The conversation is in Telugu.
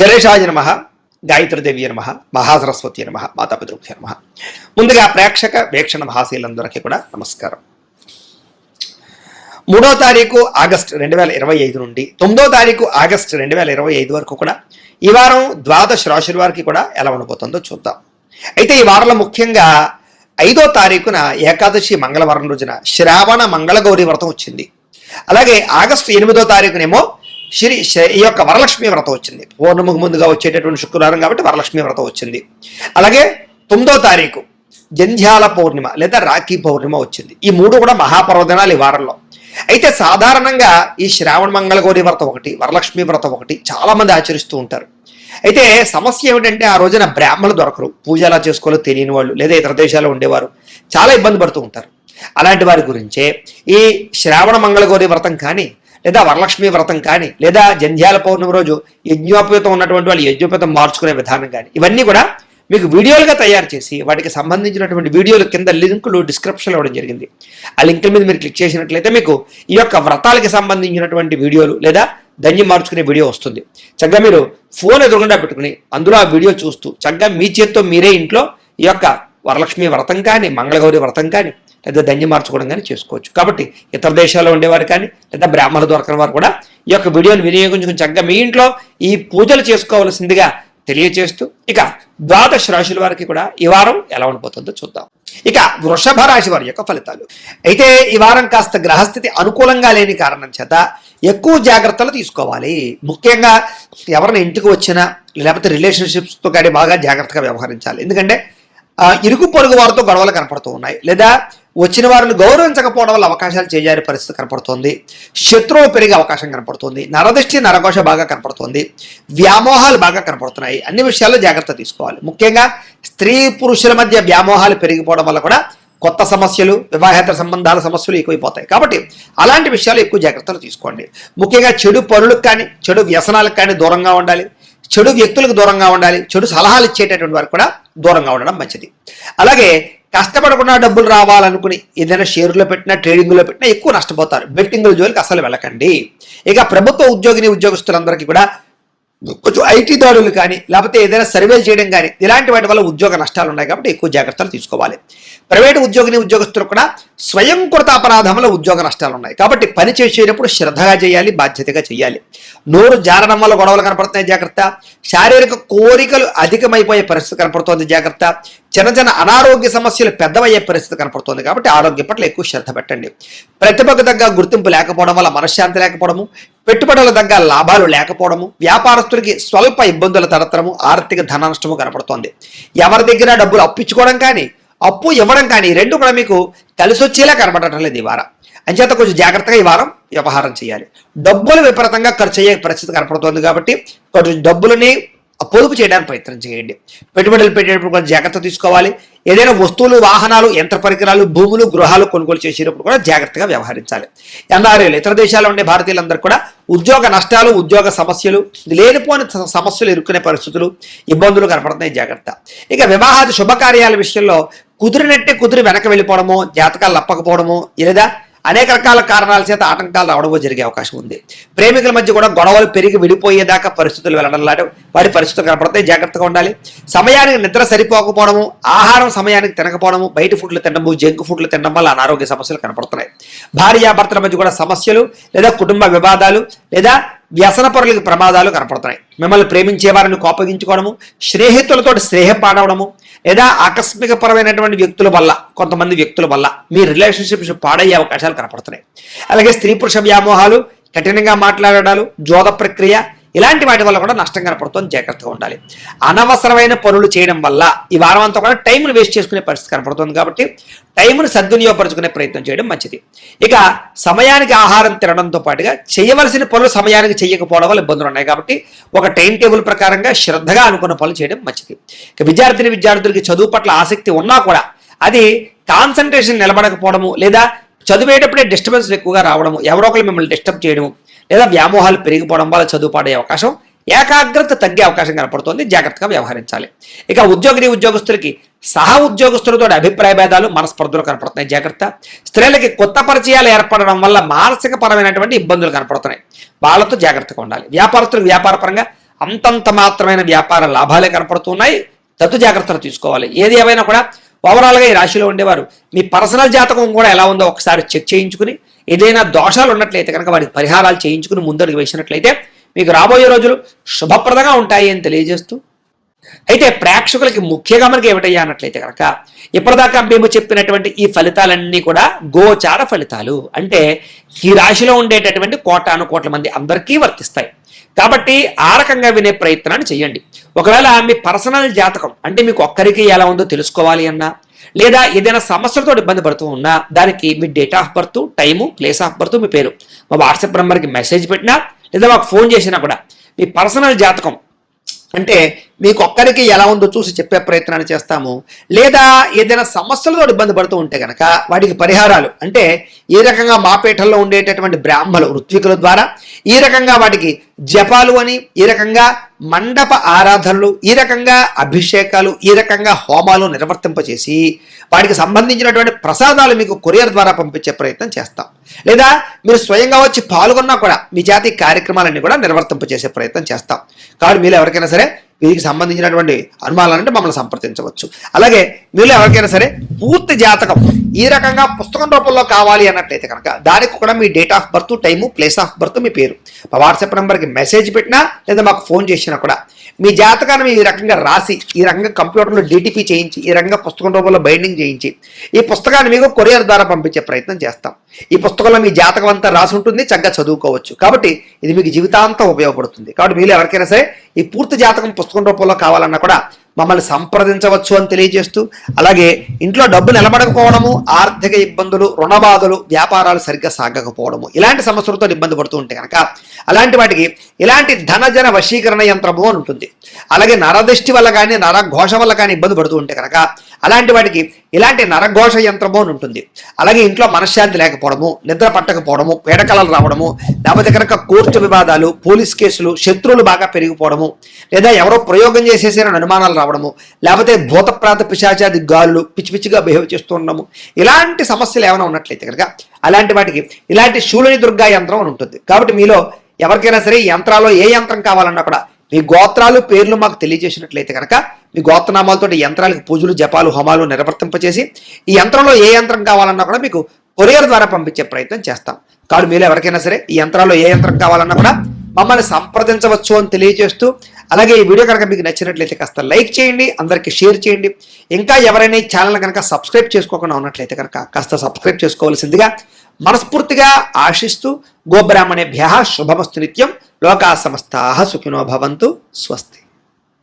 గణేశాయ నమః, గాయత్రీదేవి నమః, మహాసరస్వతి నమః, మాతాపితృభ్యో నమః. ముందుగా ప్రేక్షక వీక్షణ మహాశీలందరికీ కూడా నమస్కారం. 3వ తారీఖు ఆగస్టు 2025 నుండి 9వ తారీఖు ఆగస్టు 2025 వరకు కూడా ఈ వారం ద్వాదశ రాశుల వారికి కూడా ఎలా ఉండబోతుందో చూద్దాం. అయితే ఈ వారంలో ముఖ్యంగా 5వ తారీఖున ఏకాదశి మంగళవారం రోజున శ్రావణ మంగళగౌరి వ్రతం వచ్చింది. అలాగే ఆగస్టు 8వ తారీఖునేమో ఈ యొక్క వరలక్ష్మి వ్రతం వచ్చింది. పౌర్ణమికి ముందుగా వచ్చేటటువంటి శుక్రవారం కాబట్టి వరలక్ష్మి వ్రతం వచ్చింది. అలాగే 9వ తారీఖు జంధ్యాల పౌర్ణిమ లేదా రాఖీ పౌర్ణిమ వచ్చింది. ఈ మూడు కూడా మహాపర్వదినాలు ఈ వారంలో. అయితే సాధారణంగా ఈ శ్రావణ మంగళగౌరి వ్రతం ఒకటి, వరలక్ష్మి వ్రతం ఒకటి చాలా మంది ఆచరిస్తూ ఉంటారు. అయితే సమస్య ఏమిటంటే ఆ రోజున బ్రాహ్మణులు దొరకరు, పూజ ఎలా చేసుకోవాలో తెలియని వాళ్ళు లేదా ఇతర దేశాల్లో ఉండేవారు చాలా ఇబ్బంది పడుతూ ఉంటారు. అలాంటి వారి గురించే ఈ శ్రావణ మంగళగౌరి వ్రతం కానీ లేదా వరలక్ష్మి వ్రతం కానీ లేదా జంధ్యాల పౌర్ణమి రోజు యజ్ఞోపేతం ఉన్నటువంటి వాళ్ళు యజ్ఞోపేతం మార్చుకునే విధానం కానీ ఇవన్నీ కూడా మీకు వీడియోలుగా తయారు చేసి వాటికి సంబంధించినటువంటి వీడియోలు కింద లింకులు డిస్క్రిప్షన్లో ఇవ్వడం జరిగింది. ఆ లింకుల మీద మీరు క్లిక్ చేసినట్లయితే మీకు ఈ యొక్క వ్రతాలకి సంబంధించినటువంటి వీడియోలు లేదా దంజి మార్చుకునే వీడియో వస్తుంది. చక్కగా మీరు ఫోన్ ఎదురుగుండా పెట్టుకుని అందులో ఆ వీడియో చూస్తూ చక్కగా మీ చేత్తో మీరే ఇంట్లో ఈ యొక్క వరలక్ష్మి వ్రతం కానీ మంగళగౌరి వ్రతం కానీ లేదా దంజి మార్చుకోవడం కానీ చేసుకోవచ్చు. కాబట్టి ఇతర దేశాల్లో ఉండేవారు కానీ లేదా బ్రాహ్మణులు దొరకని వారు కూడా ఈ యొక్క వీడియోని వినియోగించుకుని చక్కగా మీ ఇంట్లో ఈ పూజలు చేసుకోవాల్సిందిగా తెలియచేస్తూ ఇక ద్వాదశ రాశుల వారికి కూడా ఈ వారం ఎలా ఉండిపోతుందో చూద్దాం. ఇక వృషభ రాశి వారి యొక్క ఫలితాలు. అయితే ఈ వారం కాస్త గ్రహస్థితి అనుకూలంగా లేని కారణం చేత ఎక్కువ జాగ్రత్తలు తీసుకోవాలి. ముఖ్యంగా ఎవరైనా ఇంటికి వచ్చినా లేకపోతే రిలేషన్షిప్స్తో కానీ బాగా జాగ్రత్తగా వ్యవహరించాలి. ఎందుకంటే ఇరుగు పొరుగు వారితో గొడవలు కనపడుతూ ఉన్నాయి, లేదా వచ్చిన వారిని గౌరవించకపోవడం వల్ల అవకాశాలు చేజారే పరిస్థితి కనపడుతోంది. శత్రువులు పెరిగే అవకాశం కనపడుతుంది. నరదృష్టి నరఘోష బాగా కనపడుతోంది. వ్యామోహాలు బాగా కనపడుతున్నాయి. అన్ని విషయాల్లో జాగ్రత్త తీసుకోవాలి. ముఖ్యంగా స్త్రీ పురుషుల మధ్య వ్యామోహాలు పెరిగిపోవడం వల్ల కూడా కొత్త సమస్యలు, వివాహేతర సంబంధాల సమస్యలు ఎక్కువైపోతాయి. కాబట్టి అలాంటి విషయాలు ఎక్కువ జాగ్రత్తలు తీసుకోండి. ముఖ్యంగా చెడు పనులకు కానీ చెడు వ్యసనాలకు కానీ దూరంగా ఉండాలి. చెడు వ్యక్తులకు దూరంగా ఉండాలి. చెడు సలహాలు ఇచ్చేటటువంటి వారికి కూడా దూరంగా ఉండడం మంచిది. అలాగే కష్టపడకుండా డబ్బులు రావాలనుకుని ఏదైనా షేర్లో పెట్టినా ట్రేడింగ్లో పెట్టినా ఎక్కువ నష్టపోతారు. బెట్టింగుల జోలికి అసలు వెళ్ళకండి. ఇక ప్రభుత్వ ఉద్యోగులందరికీ కూడా కొంచెం ఐటీ దాడులు కానీ లేకపోతే ఏదైనా సర్వేలు చేయడం కానీ ఇలాంటి వాటి వల్ల ఉద్యోగ నష్టాలు ఉన్నాయి. కాబట్టి ఎక్కువ జాగ్రత్తలు తీసుకోవాలి. ప్రైవేటు ఉద్యోగులకు కూడా స్వయంకృత అపరాధంలో ఉద్యోగ నష్టాలు ఉన్నాయి. కాబట్టి పని చేసేటప్పుడు శ్రద్ధగా చేయాలి, బాధ్యతగా చేయాలి. నోరు జారడం వల్ల గొడవలు కనపడుతున్నాయి, జాగ్రత్త. శారీరక కోరికలు అధికమైపోయే పరిస్థితి కనపడుతోంది, జాగ్రత్త. చిన్న చిన్న అనారోగ్య సమస్యలు పెద్దవయ్యే పరిస్థితి కనపడుతోంది. కాబట్టి ఆరోగ్యం పట్ల ఎక్కువ శ్రద్ధ పెట్టండి. ప్రతిభకు తగ్గ గుర్తింపు లేకపోవడం వల్ల మనశ్శాంతి లేకపోవడము, పెట్టుబడుల తగ్గ లాభాలు లేకపోవడము, వ్యాపారస్తులకి స్వల్ప ఇబ్బందుల తడతరము, ఆర్థిక ధన నష్టము కనపడుతోంది. ఎవరి దగ్గర డబ్బులు అప్పించుకోవడం కానీ అప్పు ఇవ్వడం కానీ రెండు కూడా మీకు కలిసి వచ్చేలా కనపడటం లేదు ఈ వారం. అంచేత కొంచెం జాగ్రత్తగా ఈ వారం వ్యవహారం చేయాలి. డబ్బులు విపరీతంగా ఖర్చు అయ్యే పరిస్థితి కనపడుతోంది. కాబట్టి కొంచెం డబ్బులని పొదుపు చేయడానికి ప్రయత్నం చేయండి. పెట్టుబడులు పెట్టేటప్పుడు కొంచెం జాగ్రత్త తీసుకోవాలి. ఏదైనా వస్తువులు, వాహనాలు, యంత్ర పరికరాలు, భూములు, గృహాలు కొనుగోలు చేసేటప్పుడు కూడా జాగ్రత్తగా వ్యవహరించాలి. ఎన్ఆర్ఐలు, ఇతర దేశాల్లో ఉండే భారతీయులందరూ కూడా ఉద్యోగ నష్టాలు, ఉద్యోగ సమస్యలు, లేనిపోని సమస్యలు ఎదుర్కొనే పరిస్థితులు, ఇబ్బందులు కనపడుతున్నాయి, జాగ్రత్త. ఇక వివాహాది శుభకార్యాల విషయంలో కుదిరి వెనక వెళ్ళిపోవడము, జాతకాలు నప్పకపోవడము లేదా అనేక రకాల కారణాల చేత ఆటంకాలు రావడమో జరిగే అవకాశం ఉంది. ప్రేమికుల మధ్య కూడా గొడవలు పెరిగి విడిపోయేదాకా పరిస్థితులు వెళ్ళడం లాంటి వాటి పరిస్థితులు కనపడతాయి, జాగ్రత్తగా ఉండాలి. సమయానికి నిద్ర సరిపోకపోవడము, ఆహారం సమయానికి తినకపోవడము, బయట ఫుడ్లు తినడము, జంక్ ఫుడ్లు తినడం వల్ల అనారోగ్య సమస్యలు కనపడుతున్నాయి. భార్యాభర్తల మధ్య కూడా సమస్యలు లేదా కుటుంబ వివాదాలు లేదా వ్యసనపరులకు ప్రమాదాలు కనపడుతున్నాయి. మిమ్మల్ని ప్రేమించే వారిని కోపగించుకోవడము, స్నేహితులతో స్నేహపాడవడము లేదా ఆకస్మిక పరమైనటువంటి కొంతమంది వ్యక్తుల వల్ల మీ రిలేషన్షిప్స్ పాడయ్యే అవకాశాలు కనపడుతున్నాయి. అలాగే స్త్రీ పురుష వ్యామోహాలు, కఠినంగా మాట్లాడడాలు, జోద ప్రక్రియ ఇలాంటి వాటి వల్ల కూడా నష్టం కనపడుతుంది, జాగ్రత్తగా ఉండాలి. అనవసరమైన పనులు చేయడం వల్ల ఈ వారం అంతా కూడా టైంను వేస్ట్ చేసుకునే పరిస్థితి కనపడుతుంది. కాబట్టి టైంను సద్వినియోగపరుచుకునే ప్రయత్నం చేయడం మంచిది. ఇక సమయానికి ఆహారం తినడంతో పాటుగా చేయవలసిన పనులు సమయానికి చేయకపోవడం వల్ల ఇబ్బందులు ఉన్నాయి. కాబట్టి ఒక టైం టేబుల్ ప్రకారంగా శ్రద్ధగా అనుకున్న పనులు చేయడం మంచిది. ఇక విద్యార్థులకి చదువు పట్ల ఆసక్తి ఉన్నా కూడా అది కాన్సన్ట్రేషన్ నిలబడకపోవడము లేదా చదివేటప్పుడే డిస్టర్బెన్స్లు ఎక్కువగా రావడము, ఎవరో ఒకరు మిమ్మల్ని డిస్టర్బ్ చేయడము లేదా వ్యామోహాలు పెరిగిపోవడం వల్ల చదువు పాడే అవకాశం, ఏకాగ్రత తగ్గే అవకాశం కనపడుతోంది, జాగ్రత్తగా వ్యవహరించాలి. ఇక ఉద్యోగస్తులకి సహా ఉద్యోగస్తులతో అభిప్రాయ భేదాలు, మనస్పర్ధలు కనపడుతున్నాయి, జాగ్రత్త. స్త్రీలకి కొత్త పరిచయాలు ఏర్పడడం వల్ల మానసిక పరమైనటువంటి ఇబ్బందులు కనపడుతున్నాయి, వాళ్ళతో జాగ్రత్తగా ఉండాలి. వ్యాపారస్తులకు వ్యాపారపరంగా అంతంత మాత్రమైన వ్యాపార లాభాలే కనపడుతున్నాయి. తత్తు జాగ్రత్తలు తీసుకోవాలి. ఏది ఏమైనా కూడా ఓవరాల్గా ఈ రాశిలో ఉండేవారు మీ పర్సనల్ జాతకం కూడా ఎలా ఉందో ఒకసారి చెక్ చేయించుకుని, ఏదైనా దోషాలు ఉన్నట్లయితే కనుక వాటికి పరిహారాలు చేయించుకుని ముందడుగు వేసినట్లయితే మీకు రాబోయే రోజులు శుభప్రదంగా ఉంటాయి అని తెలియజేస్తూ, అయితే ప్రేక్షకులకి ముఖ్యంగా మనకి ఏమిటయ్యా అన్నట్లయితే కనుక ఇప్పటిదాకా మేము చెప్పినటువంటి ఈ ఫలితాలన్నీ కూడా గోచార ఫలితాలు. అంటే ఈ రాశిలో ఉండేటటువంటి కోటాను కోట్ల మంది అందరికీ వర్తిస్తాయి. కాబట్టి ఆ రకంగా వినే ప్రయత్నాన్ని చేయండి. ఒకవేళ మీ పర్సనల్ జాతకం అంటే మీకు ఒక్కరికి ఎలా ఉందో తెలుసుకోవాలి అన్నా, లేదా ఏదైనా సమస్యలతో ఇబ్బంది పడుతూ ఉన్నా, దానికి మీ date of birth, time, place of birth, మీ పేరు మా వాట్సాప్ నెంబర్కి మెసేజ్ పెట్టినా, లేదా మాకు ఫోన్ చేసినా కూడా మీ పర్సనల్ జాతకం అంటే మీకు ఒక్కరికి ఎలా ఉందో చూసి చెప్పే ప్రయత్నాన్ని చేస్తాము. లేదా ఏదైనా సమస్యలతో ఇబ్బంది పడుతూ ఉంటే కనుక వాటికి పరిహారాలు అంటే ఈ రకంగా మా పీఠంలో ఉండేటటువంటి బ్రాహ్మలు ఋత్వికుల ద్వారా ఈ రకంగా వాటికి జపాలు అని, ఈ రకంగా మండప ఆరాధనలు, ఈ రకంగా అభిషేకాలు, ఈ రకంగా హోమాలు నిర్వర్తింపచేసి వాటికి సంబంధించినటువంటి ప్రసాదాలు మీకు కొరియర్ ద్వారా పంపించే ప్రయత్నం చేస్తాం. లేదా మీరు స్వయంగా వచ్చి పాల్గొన్నా కూడా మీ జాతి కార్యక్రమాలన్నీ కూడా నిర్వర్తింపచేసే ప్రయత్నం చేస్తాం. కాబట్టి మీరు ఎవరికైనా సరే వీరికి సంబంధించినటువంటి అనుమానాలంటే మమ్మల్ని సంప్రదించవచ్చు. అలాగే మీరు ఎవరికైనా సరే పూర్తి జాతకం ఈ రకంగా పుస్తకం రూపంలో కావాలి అన్నట్లయితే కనుక దానికి కూడా మీ date of birth, time, place of birth, మీ పేరు మా వాట్సాప్ నెంబర్కి మెసేజ్ పెట్టినా, లేదా మాకు ఫోన్ చేసినా కూడా మీ జాతకాన్ని ఈ రకంగా రాసి, ఈ రకంగా కంప్యూటర్లో డిటిపి చేయించి, ఈ రకంగా పుస్తకం రూపంలో బైండింగ్ చేయించి ఈ పుస్తకాన్ని మీకు కొరియర్ ద్వారా పంపించే ప్రయత్నం చేస్తాం. ఈ పుస్తకంలో మీ జాతకం అంతా రాసి ఉంటుంది, చక్కగా చదువుకోవచ్చు. కాబట్టి ఇది మీకు జీవితాంతం ఉపయోగపడుతుంది. కాబట్టి మీరు ఎవరికైనా సరే ఈ పూర్తి జాతకం పుస్తకం రూపంలో కావాలన్నా కూడా మమ్మల్ని సంప్రదించవచ్చు అని తెలియజేస్తూ, అలాగే ఇంట్లో డబ్బు నిలబడకపోవడము, ఆర్థిక ఇబ్బందులు, రుణబాధలు, వ్యాపారాలు సరిగ్గా సాగకపోవడము, ఇలాంటి సమస్యలతో ఇబ్బంది పడుతూ ఉంటే కనుక అలాంటి వాటికి ఇలాంటి ధనజన వశీకరణ యంత్రము అని ఉంటుంది. అలాగే నరదృష్టి వల్ల కానీ, నరఘోష వల్ల కానీ ఇబ్బంది పడుతూ ఉంటే కనుక అలాంటి వాటికి ఇలాంటి నరఘోష యంత్రము అని ఉంటుంది. అలాగే ఇంట్లో మనశ్శాంతి లేకపోవడము, నిద్ర పట్టకపోవడము, పీడకలలు రావడము, లేకపోతే కనుక కోర్టు వివాదాలు, పోలీస్ కేసులు, శత్రువులు బాగా పెరిగిపోవడము, లేదా ఎవరో ప్రయోగం చేసేసిన అనుమానాలు రావడము, లేకపోతే భూతప్రాత పిశాచాది గాలులు పిచ్చి పిచ్చిగా బిహేవ్ చేస్తూ ఉండడము, ఇలాంటి సమస్యలు ఏమైనా ఉన్నట్లయితే కనుక అలాంటి వాటికి ఇలాంటి శూలిని దుర్గా యంత్రం అని ఉంటుంది. కాబట్టి మీలో ఎవరికైనా సరే ఈ యంత్రాల్లో ఏ యంత్రం కావాలన్నా కూడా మీ గోత్రాలు, పేర్లు మాకు తెలియజేసినట్లయితే కనుక మీ గోత్రనామాలతో యంత్రాలకు పూజలు, జపాలు, హోమాలు నిర్వర్తింపచేసి ఈ యంత్రంలో ఏ యంత్రం కావాలన్నా కూడా మీకు కొరియర్ ద్వారా పంపించే ప్రయత్నం చేస్తాం. కాబట్టి మీరు ఎవరికైనా సరే ఈ యంత్రాల్లో ఏ యంత్రం కావాలన్నా కూడా మమ్మల్ని సంప్రదించవచ్చు అని తెలియజేస్తూ, అలాగే ఈ వీడియో కనుక మీకు నచ్చినట్లయితే కాస్త లైక్ చేయండి, అందరికీ షేర్ చేయండి. ఇంకా ఎవరైనా ఈ ఛానల్ కనుక సబ్స్క్రైబ్ చేసుకోకుండా ఉన్నట్లయితే కనుక కాస్త సబ్స్క్రైబ్ చేసుకోవాల్సిందిగా మనస్ఫూర్తిగా ఆశిస్తూ, గోబ్రాహ్మణేభ్యః శుభమస్తు నిత్యం, లోకా సమస్తాః సుఖినో భవంతు, స్వస్తి.